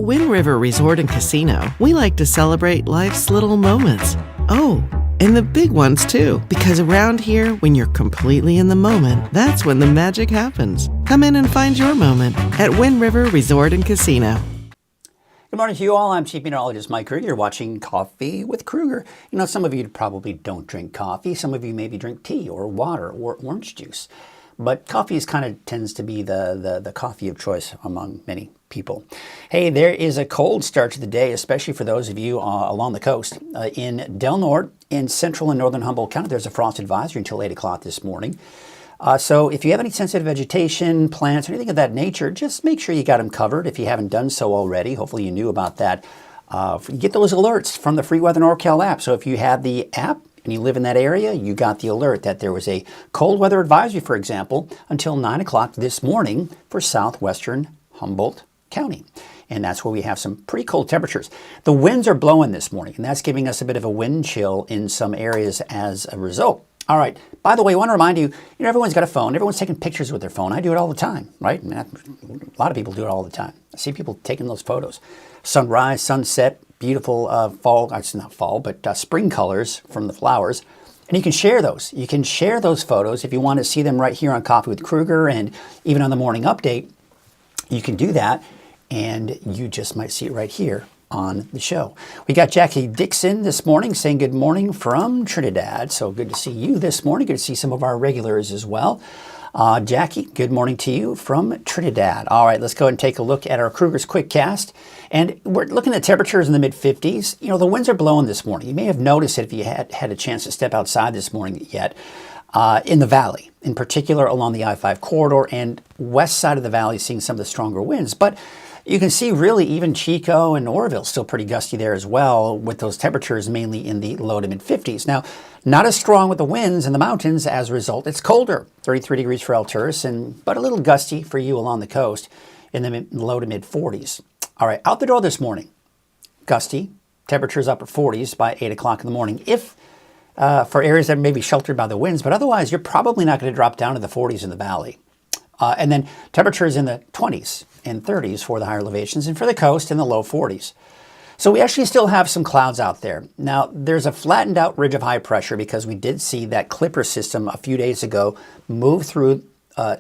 At Wind River Resort and Casino, we like to celebrate life's little moments. Oh, and the big ones too, because around here, when you're completely in the moment, that's when the magic happens. Come in and find your moment at Wind River Resort and Casino. Good morning to you all. I'm Chief Meteorologist Mike Krueger. You're watching Coffee with Krueger. You know, some of you probably don't drink coffee. Some of you maybe drink tea or water or orange juice. But coffee tends to be the coffee of choice among many people. Hey, there is a cold start to the day, especially for those of you along the coast. In Del Norte, in central and northern Humboldt County, there's a frost advisory until 8 o'clock this morning. So if you have any sensitive vegetation, plants, or anything of that nature, just make sure you got them covered if you haven't done so already. Hopefully you knew about that. You get those alerts from the free Weather NorCal app. So if you have the app and you live in that area, you got the alert that there was a cold weather advisory, for example, until 9 o'clock this morning for southwestern Humboldt County. And that's where we have some pretty cold temperatures. The winds are blowing this morning, and that's giving us a bit of a wind chill in some areas as a result. All right. By the way, I want to remind you, everyone's got a phone. Everyone's taking pictures with their phone. I do it all the time, right? A lot of people do it all the time. I see people taking those photos. Sunrise, sunset, beautiful fall, it's not fall, but spring colors from the flowers. And you can share those. You can share those photos if you want to see them right here on Coffee with Krueger and even on the morning update. You can do that, and you just might see it right here on the show. We got Jackie Dixon this morning saying good morning from Trinidad. So good to see you this morning. Good to see some of our regulars as well. Jackie, good morning to you from Trinidad. All right, let's go ahead and take a look at our Krueger's Quickcast. And we're looking at temperatures in the mid-50s. The winds are blowing this morning. You may have noticed it if you had a chance to step outside this morning yet. In the valley, in particular along the I-5 corridor and west side of the valley, seeing some of the stronger winds. But you can see really even Chico and Oroville still pretty gusty there as well, with those temperatures mainly in the low to mid-50s. Now, not as strong with the winds in the mountains. As a result, it's colder, 33 degrees for Alturas, but a little gusty for you along the coast in the low to mid-40s. All right, out the door this morning, gusty, temperatures upper 40s by 8 o'clock in the morning. If for areas that may be sheltered by the winds, but otherwise you're probably not going to drop down to the 40s in the valley. And then temperatures in the 20s and 30s for the higher elevations, and for the coast in the low 40s. So we actually still have some clouds out there. Now, there's a flattened out ridge of high pressure because we did see that Clipper system a few days ago move through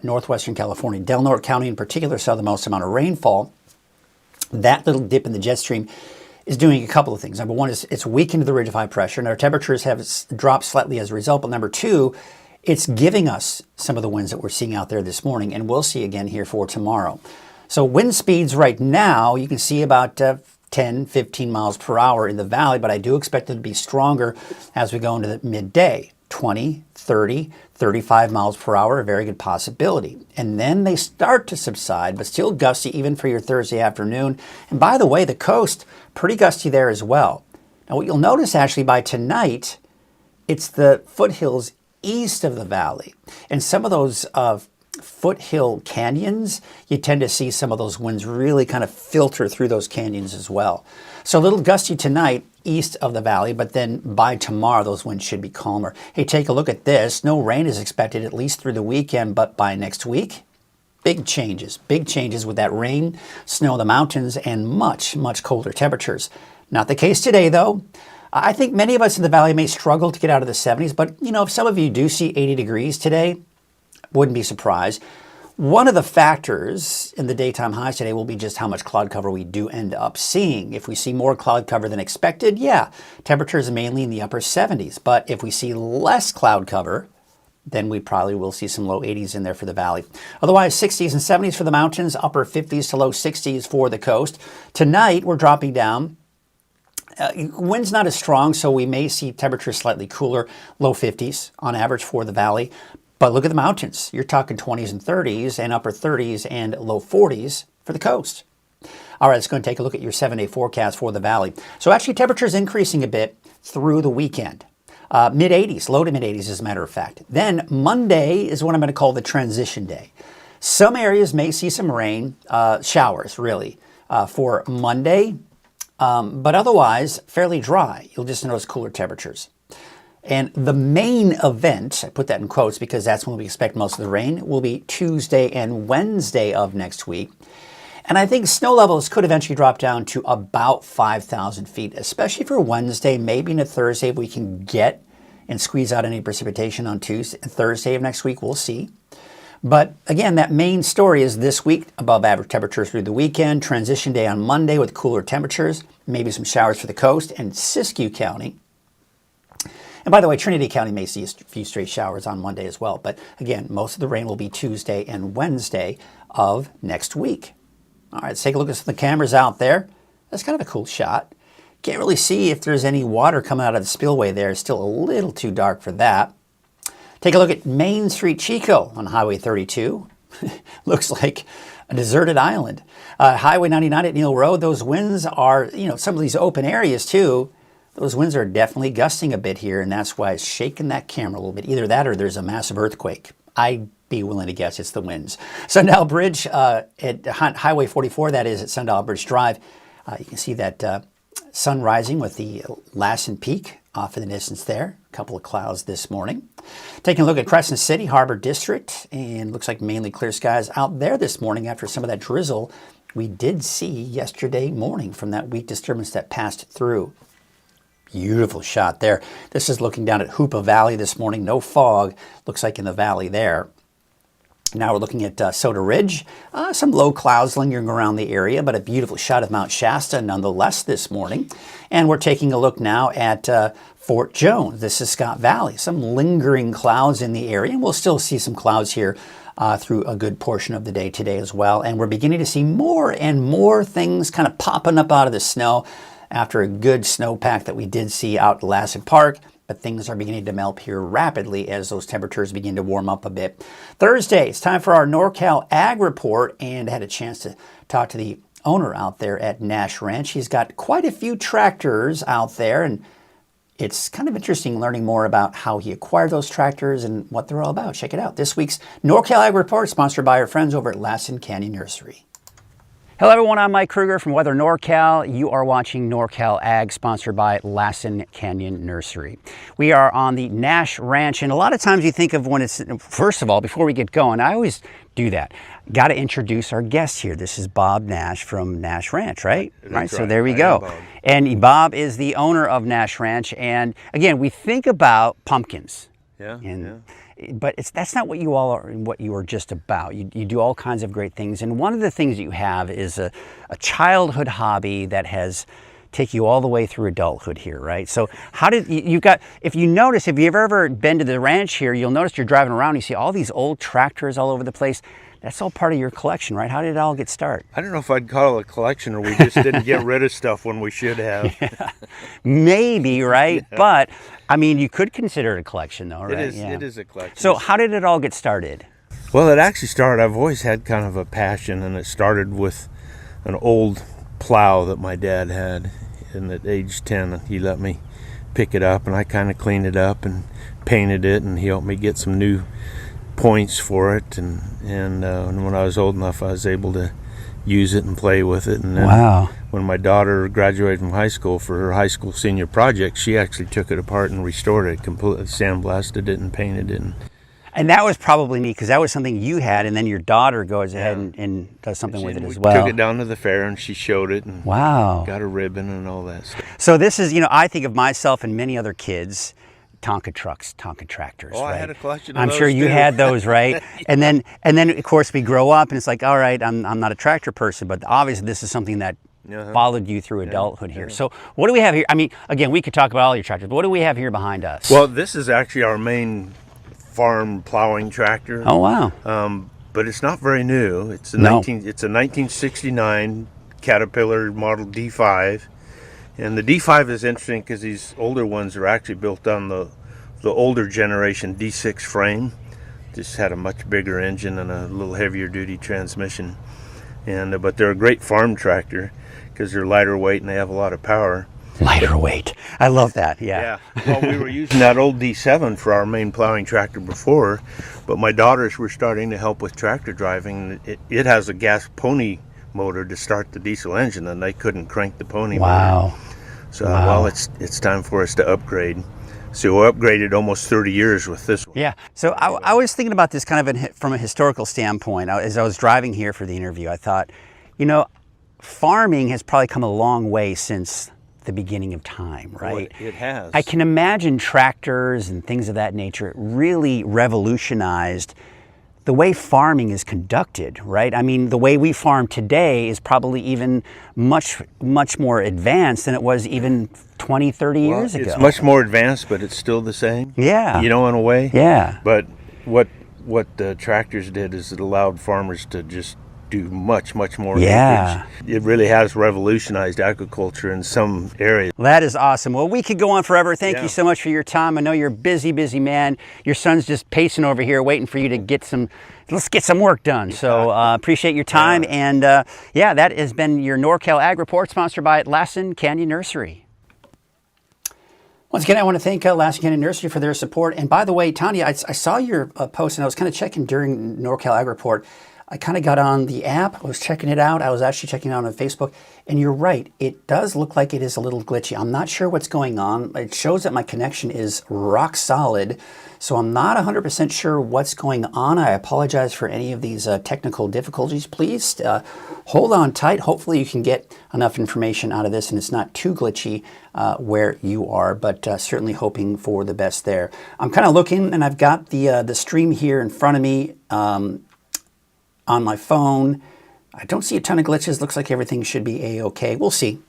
northwestern California. Del Norte County in particular saw the most amount of rainfall. That little dip in the jet stream is doing a couple of things. Number one is it's weakened the ridge of high pressure, and our temperatures have dropped slightly as a result. But number two, it's giving us some of the winds that we're seeing out there this morning, and we'll see again here for tomorrow. So wind speeds right now, you can see about 10, 15 miles per hour in the valley, but I do expect them to be stronger as we go into the midday. 20, 30, 35 miles per hour, a very good possibility. And then they start to subside, but still gusty even for your Thursday afternoon. And by the way, the coast, pretty gusty there as well. Now what you'll notice actually by tonight, it's the foothills east of the valley. And some of those foothill canyons, you tend to see some of those winds really kind of filter through those canyons as well. So a little gusty tonight east of the valley, but then by tomorrow, those winds should be calmer. Hey, take a look at this. No rain is expected at least through the weekend, but by next week, big changes with that rain, snow in the mountains, and much, much colder temperatures. Not the case today, though. I think many of us in the valley may struggle to get out of the 70s, but if some of you do see 80 degrees today, wouldn't be surprised. One of the factors in the daytime highs today will be just how much cloud cover we do end up seeing. If we see more cloud cover than expected, temperatures mainly in the upper 70s. But if we see less cloud cover, then we probably will see some low 80s in there for the valley. Otherwise, 60s and 70s for the mountains, upper 50s to low 60s for the coast. Tonight, we're dropping down. Wind's not as strong, so we may see temperatures slightly cooler, low 50s on average for the valley. But look at the mountains. You're talking 20s and 30s and upper 30s and low 40s for the coast. All right, let's go and take a look at your 7-day forecast for the valley. So actually temperatures increasing a bit through the weekend. Mid-80s, low to mid-80s as a matter of fact. Then Monday is what I'm going to call the transition day. Some areas may see some rain, showers really, for Monday, but otherwise fairly dry. You'll just notice cooler temperatures. And the main event, I put that in quotes because that's when we expect most of the rain, will be Tuesday and Wednesday of next week. And I think snow levels could eventually drop down to about 5,000 feet, especially for Wednesday, maybe into Thursday, if we can get and squeeze out any precipitation on Thursday of next week. We'll see. But again, that main story is this week, above average temperatures through the weekend, transition day on Monday with cooler temperatures, maybe some showers for the coast, and Siskiyou County. And by the way, Trinity County may see a few straight showers on Monday as well. But again, most of the rain will be Tuesday and Wednesday of next week. All right, let's take a look at some of the cameras out there. That's kind of a cool shot. Can't really see if there's any water coming out of the spillway there. It's still a little too dark for that. Take a look at Main Street, Chico on Highway 32. Looks like a deserted island. Highway 99 at Neal Road, those winds are, some of these open areas too. Those winds are definitely gusting a bit here, and that's why it's shaking that camera a little bit. Either that or there's a massive earthquake. I'd be willing to guess it's the winds. Sundial Bridge at Highway 44, that is at Sundial Bridge Drive. You can see that sun rising with the Lassen Peak off in the distance there. A couple of clouds this morning. Taking a look at Crescent City, Harbor District, and looks like mainly clear skies out there this morning after some of that drizzle we did see yesterday morning from that weak disturbance that passed through. Beautiful shot there. This is looking down at Hoopa Valley this morning. No fog, looks like in the valley there. Now we're looking at Soda Ridge. Some low clouds lingering around the area, but a beautiful shot of Mount Shasta nonetheless this morning. And we're taking a look now at Fort Jones. This is Scott Valley. Some lingering clouds in the area. And we'll still see some clouds here through a good portion of the day today as well. And we're beginning to see more and more things kind of popping up out of the snow after a good snowpack that we did see out at Lassen Park. But things are beginning to melt here rapidly as those temperatures begin to warm up a bit. Thursday, it's time for our NorCal Ag Report, and I had a chance to talk to the owner out there at Nash Ranch. He's got quite a few tractors out there, and it's kind of interesting learning more about how he acquired those tractors and what they're all about. Check it out. This week's NorCal Ag Report, sponsored by our friends over at Lassen Canyon Nursery. Hello everyone, I'm Mike Krueger from Weather NorCal. You are watching NorCal Ag, sponsored by Lassen Canyon Nursery. We are on the Nash Ranch, and a lot of times you think of when it's, first of all, before we get going, I always do that. Got to introduce our guest here. This is Bob Nash from Nash Ranch, right? Right. So there we go. And Bob is the owner of Nash Ranch, and again, we think about pumpkins. But that's not what you all are, what you are just about. You do all kinds of great things. And one of the things that you have is a childhood hobby that has taken you all the way through adulthood here, right? So how did you've got, if you've ever been to the ranch here, you'll notice you're driving around, you see all these old tractors all over the place. That's all part of your collection, right? How did it all get started? I don't know if I'd call it a collection, or we just didn't get rid of stuff when we should have. Yeah, maybe, right? Yeah. But, I mean, you could consider it a collection, though, right? It is a collection. So how did it all get started? Well, it actually started, I've always had kind of a passion, and it started with an old plow that my dad had. And at age 10, he let me pick it up, and I kind of cleaned it up and painted it, and he helped me get some new points for it, and when I was old enough, I was able to use it and play with it. And then when my daughter graduated from high school for her high school senior project, she actually took it apart and restored it completely, sandblasted it and painted it. And that was probably neat, because that was something you had, and then your daughter goes ahead and does something with it as well. We took it down to the fair, and she showed it, and got a ribbon and all that stuff. So this is, I think of myself and many other kids, Tonka trucks, Tonka tractors. Oh, right? I had a collection of I'm those sure you too. had those, right? And then of course we grow up, and it's like, all right, I'm not a tractor person, but obviously this is something that followed you through adulthood here. So what do we have here? I mean, again, we could talk about all your tractors, but what do we have here behind us? Well, this is actually our main farm plowing tractor. Oh wow! But it's not very new. It's a 1969 Caterpillar Model D5. And the D5 is interesting because these older ones are actually built on the older generation D6 frame. Just had a much bigger engine and a little heavier duty transmission. And but they're a great farm tractor because they're lighter weight and they have a lot of power. Lighter weight. I love that. Yeah. Well, we were using that old D7 for our main plowing tractor before, but my daughters were starting to help with tractor driving. It has a gas pony motor to start the diesel engine, and they couldn't crank the pony motor. So well, it's time for us to upgrade. So we upgraded almost 30 years with this one. Yeah. So I was thinking about this kind of from a historical standpoint. As I was driving here for the interview, I thought, You know, farming has probably come a long way since the beginning of time, right? It has. I can imagine tractors and things of that nature really revolutionized the way farming is conducted, right? I mean, the way we farm today is probably even much more advanced than it was even 20, 30 years ago. It's much more advanced, but it's still the same. Yeah. You know, in a way. Yeah. But what the tractors did is it allowed farmers to just do much more Yeah. acreage. It really has revolutionized agriculture in some areas. That is awesome. Well, we could go on forever. Thank Yeah. you so much for your time. I know you're a busy man. Your son's just pacing over here waiting for you to let's get some work done. So appreciate your time. And yeah, that has been your NorCal Ag Report, sponsored by Lassen Canyon Nursery. Once again, I want to thank Lassen Canyon Nursery for their support. And by the way, Tanya, I saw your post, and I was kind of checking during NorCal Ag Report. I kind of got on the app, I was checking it out. I was actually checking it out on Facebook. And you're right, it does look like it is a little glitchy. I'm not sure what's going on. It shows that my connection is rock solid. So I'm not 100% sure what's going on. I apologize for any of these technical difficulties. Please hold on tight. Hopefully you can get enough information out of this and it's not too glitchy where you are, but certainly hoping for the best there. I'm kind of looking, and I've got the stream here in front of me on my phone. I don't see a ton of glitches. Looks like everything should be A-okay. We'll see.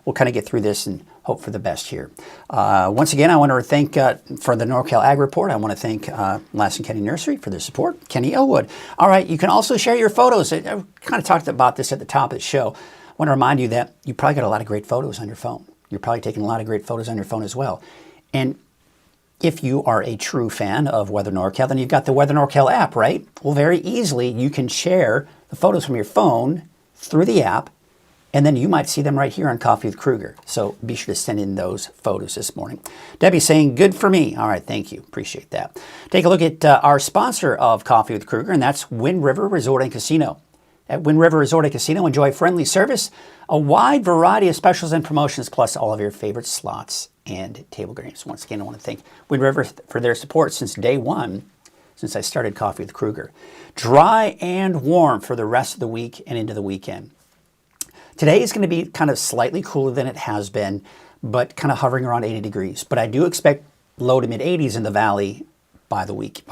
We'll kind of get through this and hope for the best here. Once again, I want to thank, for the NorCal Ag Report, I want to thank Lassen Canyon Nursery for their support, Kenny Elwood. All right, you can also share your photos. I kind of talked about this at the top of the show. I want to remind you that you probably got a lot of great photos on your phone. You're probably taking a lot of great photos on your phone as well. And if you are a true fan of Weather NorCal, then you've got the Weather NorCal app, right? Well, very easily you can share the photos from your phone through the app, and then you might see them right here on Coffee with Krueger. So be sure to send in those photos this morning. Debbie saying, good for me. All right, thank you. Appreciate that. Take a look at our sponsor of Coffee with Krueger, and that's Wind River Resort and Casino. At Wind River Resort and Casino, enjoy friendly service, a wide variety of specials and promotions, plus all of your favorite slots and table games. Once again, I want to thank Wind River for their support since day one, since I started Coffee with Krueger. Dry and warm for the rest of the week and into the weekend. Today is going to be kind of slightly cooler than it has been, but kind of hovering around 80 degrees. But I do expect low to mid 80s in the valley by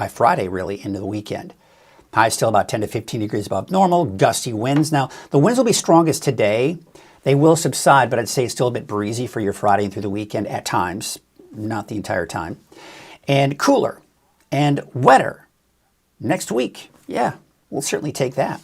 Friday, really, into the weekend. High still about 10 to 15 degrees above normal, gusty winds. Now, the winds will be strongest today. They will subside, but I'd say it's still a bit breezy for your Friday and through the weekend at times, not the entire time. And cooler and wetter next week. Yeah, we'll certainly take that.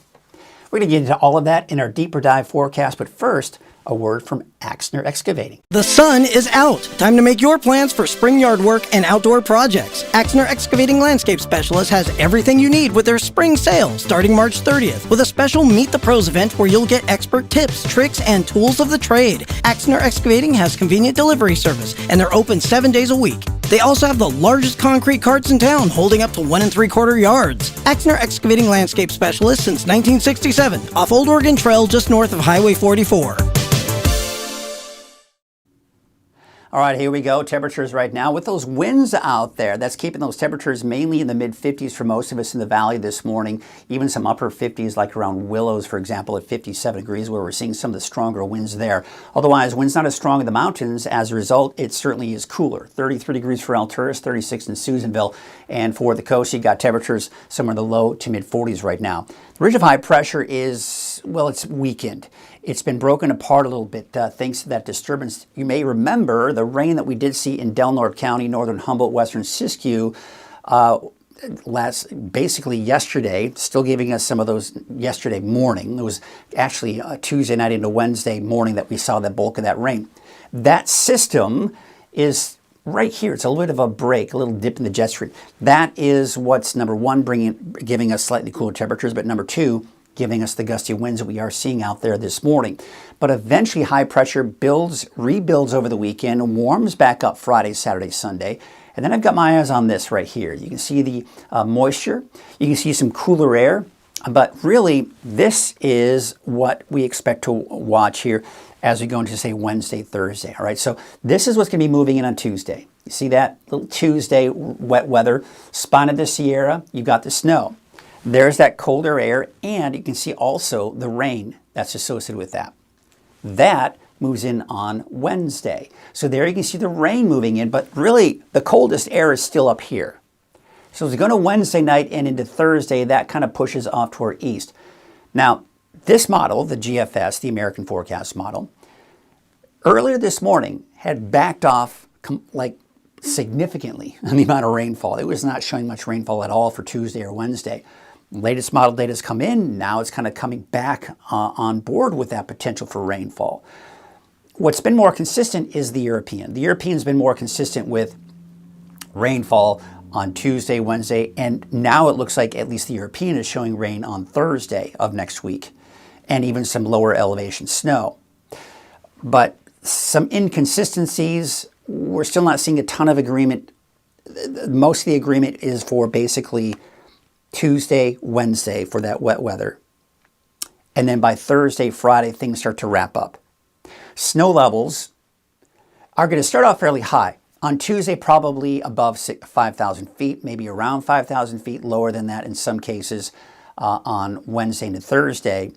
We're going to get into all of that in our deeper dive forecast, but first, a word from Axner Excavating. The sun is out. Time to make your plans for spring yard work and outdoor projects. Axner Excavating Landscape Specialist has everything you need with their spring sale starting March 30th with a special Meet the Pros event where you'll get expert tips, tricks, and tools of the trade. Axner Excavating has convenient delivery service and they're open 7 days a week. They also have the largest concrete carts in town, holding up to 1 3/4 yards. Axner Excavating Landscape Specialist since 1967, off Old Oregon Trail just north of Highway 44. All right, here we go. Temperatures right now with those winds out there. That's keeping those temperatures mainly in the mid-50s for most of us in the valley this morning. Even some upper 50s like around Willows, for example, at 57 degrees where we're seeing some of the stronger winds there. Otherwise, wind's not as strong in the mountains. As a result, it certainly is cooler. 33 degrees for Alturas, 36 in Susanville. And for the coast, you got temperatures somewhere in the low to mid-40s right now. The ridge of high pressure is, well, it's weakened. It's been broken apart a little bit thanks to that disturbance. You may remember the rain that we did see in Del Norte County, northern Humboldt, western Siskiyou, basically yesterday, still giving us some of those yesterday morning. It was actually Tuesday night into Wednesday morning that we saw the bulk of that rain. That system is right here. It's a little bit of a break, a little dip in the jet stream. That is what's, number one, giving us slightly cooler temperatures, but number two, giving us the gusty winds that we are seeing out there this morning. But eventually high pressure rebuilds over the weekend, warms back up Friday, Saturday, Sunday. And then I've got my eyes on this right here. You can see the moisture. You can see some cooler air. But really, this is what we expect to watch here as we go into, say, Wednesday, Thursday. All right, so this is what's going to be moving in on Tuesday. You see that little Tuesday wet weather, spine of the Sierra, you've got the snow. There's that colder air, and you can see also the rain that's associated with that. That moves in on Wednesday. So there you can see the rain moving in, but really the coldest air is still up here. So as we go to Wednesday night and into Thursday, that kind of pushes off toward east. Now, this model, the GFS, the American Forecast Model, earlier this morning had backed off like significantly on the amount of rainfall. It was not showing much rainfall at all for Tuesday or Wednesday. Latest model data has come in. Now it's kind of coming back on board with that potential for rainfall. What's been more consistent is the European. The European's been more consistent with rainfall on Tuesday, Wednesday, and now it looks like at least the European is showing rain on Thursday of next week, and even some lower elevation snow. But some inconsistencies, we're still not seeing a ton of agreement. Most of the agreement is for basically Tuesday, Wednesday for that wet weather. And then by Thursday, Friday, things start to wrap up. Snow levels are going to start off fairly high. On Tuesday, probably above 5,000 feet, maybe around 5,000 feet, lower than that in some cases on Wednesday into Thursday.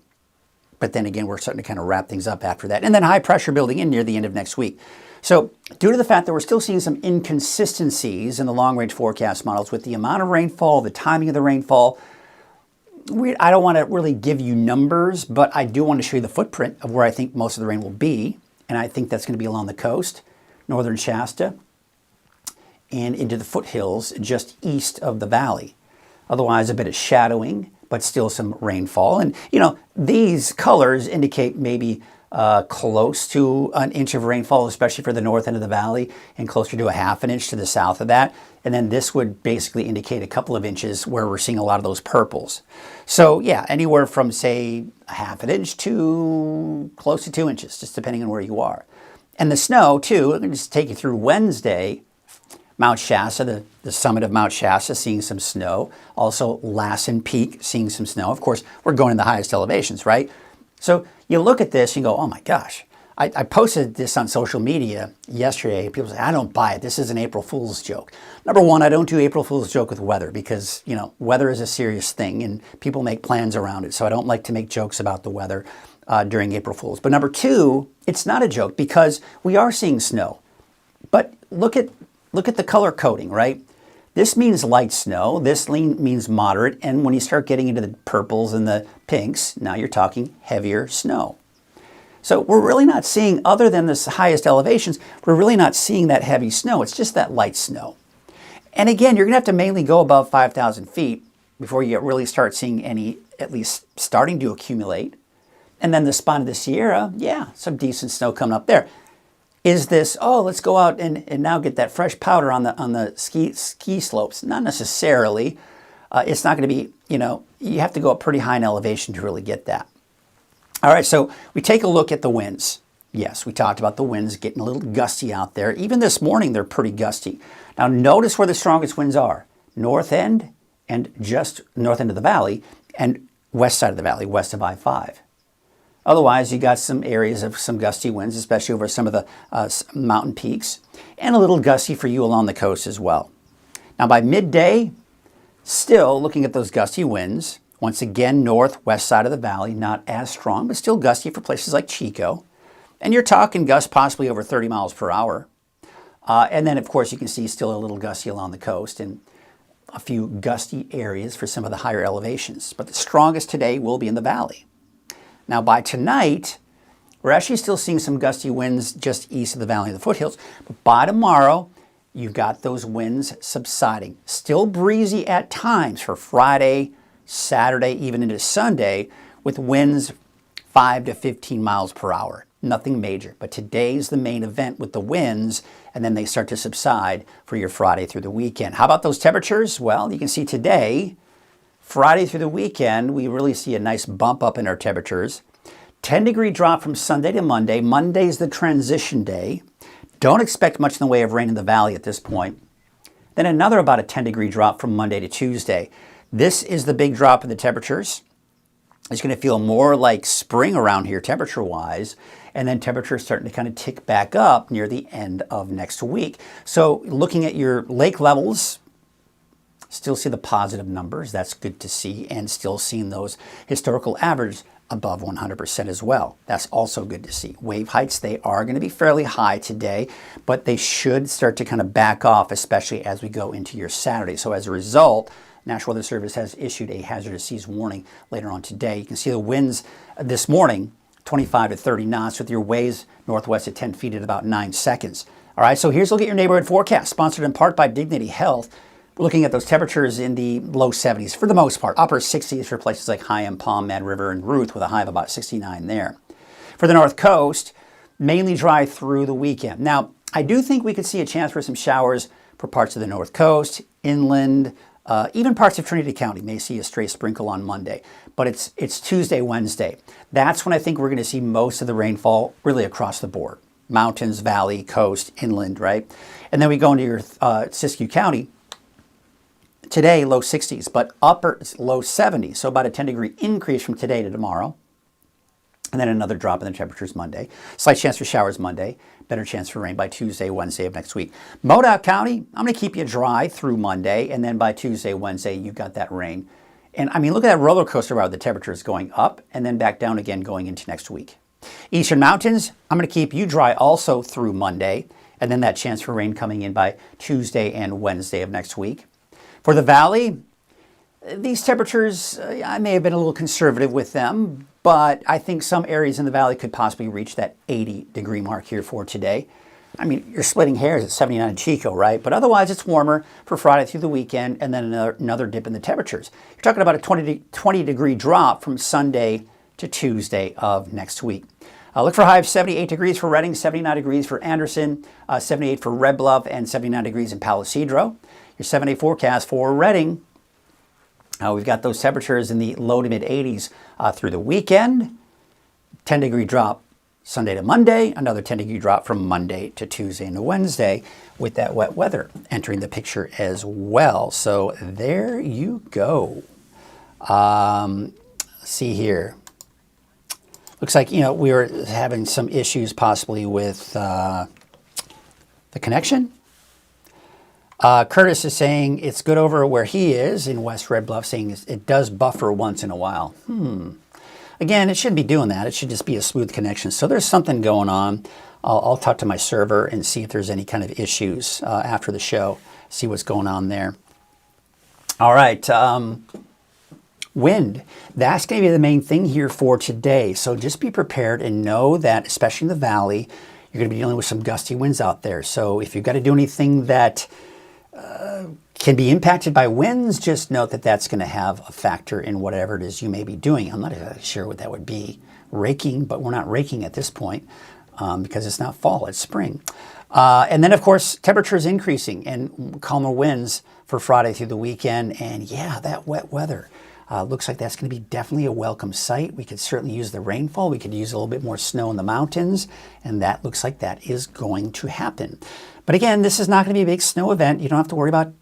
But then again, we're starting to kind of wrap things up after that. And then high pressure building in near the end of next week. So due to the fact that we're still seeing some inconsistencies in the long-range forecast models with the amount of rainfall, the timing of the rainfall, I don't want to really give you numbers, but I do want to show you the footprint of where I think most of the rain will be. And I think that's going to be along the coast, northern Shasta, and into the foothills just east of the valley. Otherwise, a bit of shadowing, but still some rainfall. And, you know, these colors indicate maybe close to an inch of rainfall, especially for the north end of the valley, and closer to a half an inch to the south of that. And then this would basically indicate a couple of inches where we're seeing a lot of those purples. So yeah, anywhere from, say, a half an inch to close to 2 inches, just depending on where you are. And the snow, too, let me just take you through Wednesday. Mount Shasta, the summit of Mount Shasta, seeing some snow. Also, Lassen Peak, seeing some snow. Of course, we're going to the highest elevations, right? So you look at this and you go, oh my gosh. I posted this on social media yesterday. People say, I don't buy it. This is an April Fool's joke. Number one, I don't do April Fool's joke with weather because, you know, weather is a serious thing and people make plans around it. So I don't like to make jokes about the weather during April Fool's. But number two, it's not a joke because we are seeing snow. But look at the color coding, right? This means light snow. This means moderate. And when you start getting into the purples and the pinks, now you're talking heavier snow. So we're really not seeing, other than the highest elevations, we're really not seeing that heavy snow. It's just that light snow. And again, you're going to have to mainly go above 5,000 feet before you really start seeing any, at least starting to accumulate. And then the spot of the Sierra, yeah, some decent snow coming up there. Is this, oh, let's go out and now get that fresh powder on the ski slopes? Not necessarily. It's not going to be, you know, you have to go up pretty high in elevation to really get that. All right, so we take a look at the winds. Yes, we talked about the winds getting a little gusty out there. Even this morning, they're pretty gusty. Now, notice where the strongest winds are. North end and just north end of the valley and west side of the valley, west of I-5. Otherwise, you got some areas of some gusty winds, especially over some of the mountain peaks, and a little gusty for you along the coast as well. Now, by midday, still looking at those gusty winds. Once again, northwest side of the valley, not as strong, but still gusty for places like Chico. And you're talking gusts possibly over 30 miles per hour. And then, of course, you can see still a little gusty along the coast and a few gusty areas for some of the higher elevations. But the strongest today will be in the valley. Now, by tonight, we're actually still seeing some gusty winds just east of the valley of the foothills. But by tomorrow, you've got those winds subsiding. Still breezy at times for Friday, Saturday, even into Sunday, with winds 5 to 15 miles per hour. Nothing major. But today's the main event with the winds, and then they start to subside for your Friday through the weekend. How about those temperatures? Well, you can see today, Friday through the weekend, we really see a nice bump up in our temperatures. 10-degree drop from Sunday to Monday. Monday's the transition day. Don't expect much in the way of rain in the valley at this point. Then another about a 10-degree drop from Monday to Tuesday. This is the big drop in the temperatures. It's going to feel more like spring around here temperature-wise, and then temperatures starting to kind of tick back up near the end of next week. So looking at your lake levels, still see the positive numbers. That's good to see, and still seeing those historical above 100% as well. That's also good to see. Wave heights, they are going to be fairly high today, but they should start to kind of back off, especially as we go into your Saturday. So as a result, National Weather Service has issued a hazardous seas warning later on today. You can see the winds this morning, 25 to 30 knots with your waves northwest at 10 feet at about 9 seconds. All right, so here's a look at your neighborhood forecast, sponsored in part by Dignity Health. We're looking at those temperatures in the low 70s for the most part, upper 60s for places like Hyam, Palm, Mad River, and Ruth with a high of about 69 there. For the North Coast, mainly dry through the weekend. Now, I do think we could see a chance for some showers for parts of the North Coast, inland, even parts of Trinity County may see a stray sprinkle on Monday. But it's Tuesday, Wednesday. That's when I think we're going to see most of the rainfall really across the board. Mountains, valley, coast, inland, right? And then we go into your Siskiyou County. Today, low 60s, but upper low 70s. So about a 10-degree increase from today to tomorrow. And then another drop in the temperatures Monday. Slight chance for showers Monday. Better chance for rain by Tuesday, Wednesday of next week. Modoc County, I'm going to keep you dry through Monday. And then by Tuesday, Wednesday, you've got that rain. And I mean, look at that roller coaster ride. The temperatures going up and then back down again going into next week. Eastern Mountains, I'm going to keep you dry also through Monday. And then that chance for rain coming in by Tuesday and Wednesday of next week. For the valley, these temperatures, I may have been a little conservative with them, but I think some areas in the valley could possibly reach that 80-degree mark here for today. I mean, you're splitting hairs at 79 in Chico, right? But otherwise, it's warmer for Friday through the weekend, and then another dip in the temperatures. You're talking about a 20-degree drop from Sunday to Tuesday of next week. Look for a high of 78 degrees for Redding, 79 degrees for Anderson, 78 for Red Bluff, and 79 degrees in Palo Cedro. Your 7-day forecast for Redding, we've got those temperatures in the low to mid 80s through the weekend. 10-degree drop Sunday to Monday, another 10-degree drop from Monday to Tuesday and to Wednesday with that wet weather entering the picture as well. So there you go. See here. Looks like, we were having some issues possibly with the connection. Curtis is saying it's good over where he is in West Red Bluff, saying it does buffer once in a while. Again, it shouldn't be doing that. It should just be a smooth connection. So there's something going on. I'll talk to my server and see if there's any kind of issues after the show, see what's going on there. All right. Wind. That's going to be the main thing here for today. So just be prepared and know that, especially in the valley, you're going to be dealing with some gusty winds out there. So if you've got to do anything that can be impacted by winds, just note that that's going to have a factor in whatever it is you may be doing. I'm not exactly sure what that would be. Raking, but we're not raking at this point because it's not fall, it's spring. And then, of course, temperatures increasing and calmer winds for Friday through the weekend. And yeah, that wet weather. Looks like that's going to be definitely a welcome sight. We could certainly use the rainfall. We could use a little bit more snow in the mountains. And that looks like that is going to happen. But again, this is not going to be a big snow event. You don't have to worry about,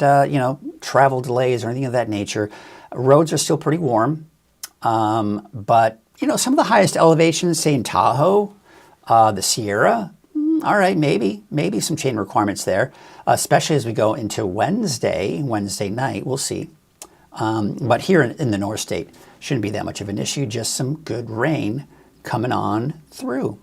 travel delays or anything of that nature. Roads are still pretty warm. But, some of the highest elevations, say in Tahoe, the Sierra, all right, maybe some chain requirements there, especially as we go into Wednesday night. We'll see. But here in the North State, shouldn't be that much of an issue. Just some good rain coming on through.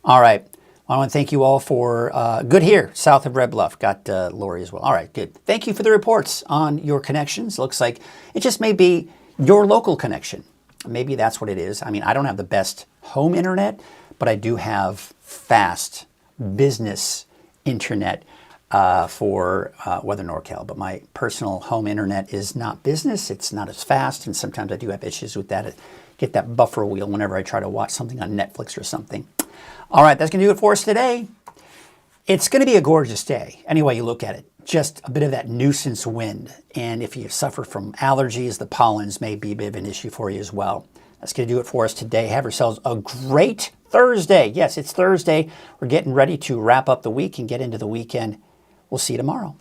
All right. I want to thank you all for good here, south of Red Bluff. Got Lori as well. All right, good. Thank you for the reports on your connections. Looks like it just may be your local connection. Maybe that's what it is. I mean, I don't have the best home internet, but I do have fast business internet for Weather NorCal. But my personal home internet is not business. It's not as fast, and sometimes I do have issues with that. I get that buffer wheel whenever I try to watch something on Netflix or something. All right, that's going to do it for us today. It's going to be a gorgeous day, any way you look at it. Just a bit of that nuisance wind. And if you suffer from allergies, the pollens may be a bit of an issue for you as well. That's going to do it for us today. Have yourselves a great Thursday. Yes, it's Thursday. We're getting ready to wrap up the week and get into the weekend. We'll see you tomorrow.